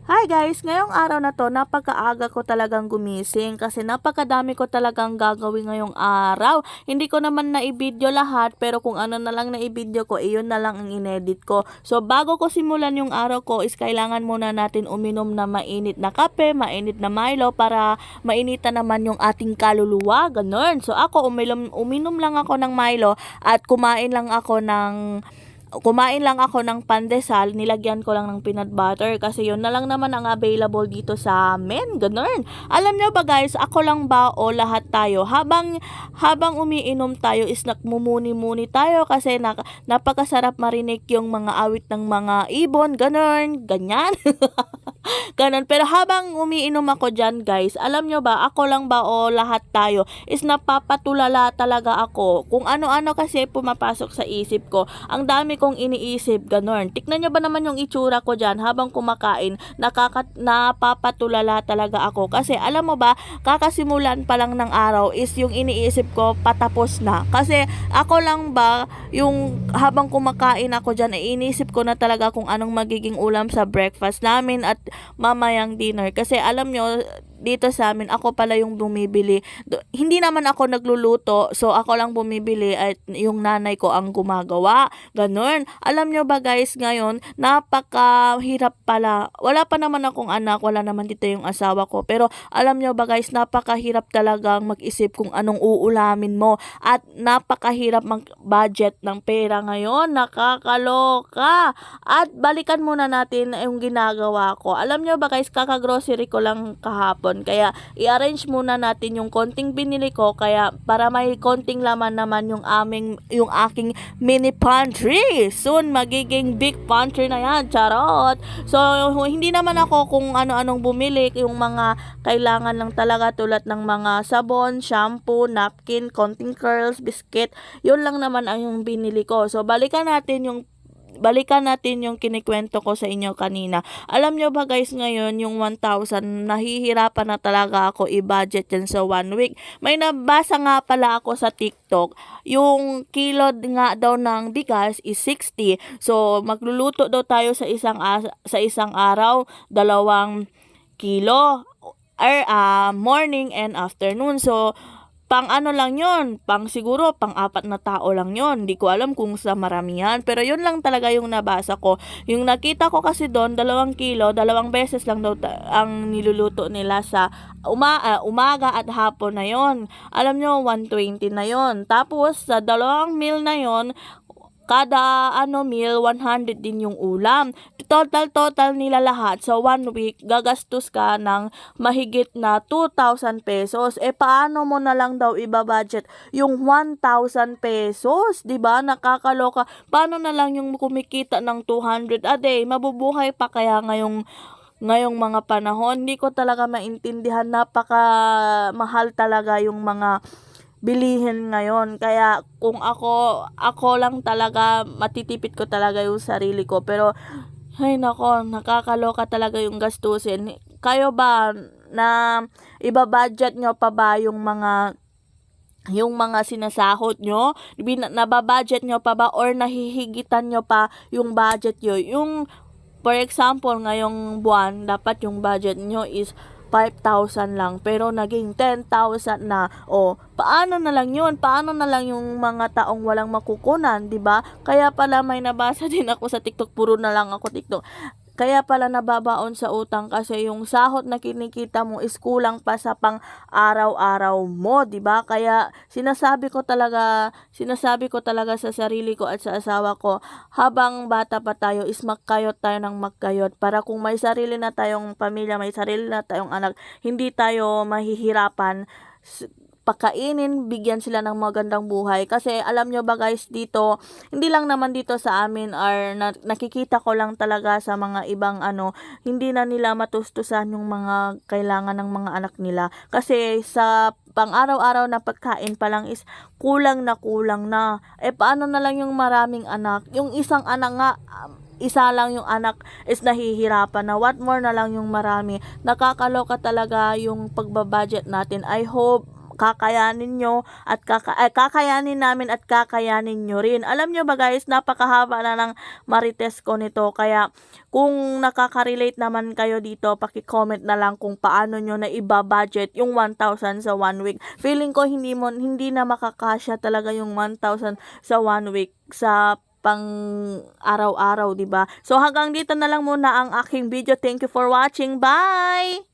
Hi guys! Ngayong araw na to, napakaaga ko talagang gumising kasi napakadami ko talagang gagawin ngayong araw. Hindi ko naman na-i-video lahat pero kung ano na lang na-i-video ko, iyon na lang ang inedit ko. So bago ko simulan yung araw ko is kailangan muna natin uminom na mainit na kape, mainit na Milo para mainitan naman yung ating kaluluwa, ganun. So ako uminom lang ako ng Milo at kumain lang ako ng pandesal, nilagyan ko lang ng peanut butter kasi yun na lang naman ang available dito sa amin, ganun. Alam nyo ba guys, ako lang ba o lahat tayo, habang umiinom tayo is nakmumuni-muni tayo kasi napakasarap marinig yung mga awit ng mga ibon, ganun, ganyan. Ganun. Pero habang umiinom ako dyan guys, alam nyo ba, ako lang ba o lahat tayo is napapatulala talaga ako. Kung ano-ano kasi pumapasok sa isip ko. Ang dami kong iniisip, ganun. Tiknan nyo ba naman yung itsura ko dyan habang kumakain, napapatulala talaga ako. Kasi alam mo ba, kakasimulan pa lang ng araw is yung iniisip ko patapos na. Kasi ako lang ba, yung habang kumakain ako dyan, ay iniisip ko na talaga kung anong magiging ulam sa breakfast namin at mamayang dinner. Kasi alam nyo, dito sa amin, ako pala yung bumibili. Hindi naman ako nagluluto, so ako lang bumibili at yung nanay ko ang gumagawa. Ganun. Alam nyo ba guys, ngayon, napakahirap pala. Wala pa naman akong anak, wala naman dito yung asawa ko. Pero alam nyo ba guys, napakahirap talagang mag-isip kung anong uulamin mo. At napakahirap mag-budget ng pera ngayon. Nakakaloka. At balikan muna natin yung ginagawa ko. Alam nyo ba guys, kaka-grocery ko lang kahapon. Kaya i-arrange muna natin yung konting binili ko kaya para may konting laman naman yung aking mini pantry. Soon magiging big pantry na yan. Charot. So hindi naman ako kung ano-anong bumili, yung mga kailangan lang talaga tulad ng mga sabon, shampoo, napkin, konting curls, biscuit. Yun lang naman ang yung binili ko. So balikan natin yung kinikwento ko sa inyo kanina. Alam nyo ba guys, ngayon yung 1,000, nahihirapan na talaga ako i-budget yan sa 1 week. May nabasa nga pala ako sa TikTok, yung kilo nga daw ng bigas is 60. So magluluto daw tayo sa isang araw, 2 kilo or morning and afternoon. So pang ano lang yon, siguro pang 4 na tao lang yon. Hindi ko alam kung sa maramihan, pero yun lang talaga yung nabasa ko. Yung nakita ko kasi doon, 2 kilo, 2 beses lang daw ang niluluto nila sa umaga at hapon na yon. Alam nyo, 120 na yon. Tapos sa 2 meal na yon, kada meal 100 din yung ulam. Total nila lahat sa 1 week gagastos ka ng mahigit na 2,000 pesos. Paano mo na lang daw ibabudget yung 1,000 pesos? 'Di ba? Nakakaloka. Paano na lang yung kumikita ng 200 a day? Mabubuhay pa kaya ngayong mga panahon? Hindi ko talaga maintindihan, napaka mahal talaga yung mga bilihin ngayon. Kaya kung ako lang talaga, matitipid ko talaga yung sarili ko. Pero ay nako, nakakaloka talaga yung gastusin. Kayo ba, na ibabudget nyo pa ba yung mga sinasahod nyo? Nababudget nyo pa ba or nahihigitan nyo pa yung budget nyo? Yung for example, ngayong buwan, dapat yung budget nyo is 5,000 lang pero naging 10,000 na. Paano na lang yun? Paano na lang yung mga taong walang makukunan, 'di ba? Kaya pala may nabasa din ako sa TikTok, puro na lang ako TikTok. Kaya pala nababaon sa utang kasi yung sahod na kinikita mo is kulang pa sa pang araw-araw mo, 'di ba? Kaya sinasabi ko talaga sa sarili ko at sa asawa ko, habang bata pa tayo is magkayot tayo ng magkayot para kung may sarili na tayong pamilya, may sarili na tayong anak, hindi tayo mahihirapan pakainin, bigyan sila ng magandang buhay. Kasi alam nyo ba guys, dito, hindi lang naman dito sa amin, or nakikita ko lang talaga sa mga ibang hindi na nila matustusan yung mga kailangan ng mga anak nila. Kasi sa pang araw-araw na pagkain pa lang is kulang na kulang na. Paano na lang yung maraming anak? Yung isang anak nga, isa lang yung anak is nahihirapan na, what more na lang yung marami. Nakakaloka talaga yung pagbabudget natin. I hope kakayanin nyo at kakayanin namin at kakayanin nyo rin. Alam nyo ba guys, napakahaba na ng marites ko nito, kaya kung nakaka-relate naman kayo dito, paki-comment na lang kung paano nyo na iba-budget yung 1,000 sa 1 week. Feeling ko hindi na makakasya talaga yung 1,000 sa 1 week sa pang araw-araw, 'di ba? So hanggang dito na lang muna ang aking video. Thank you for watching. Bye.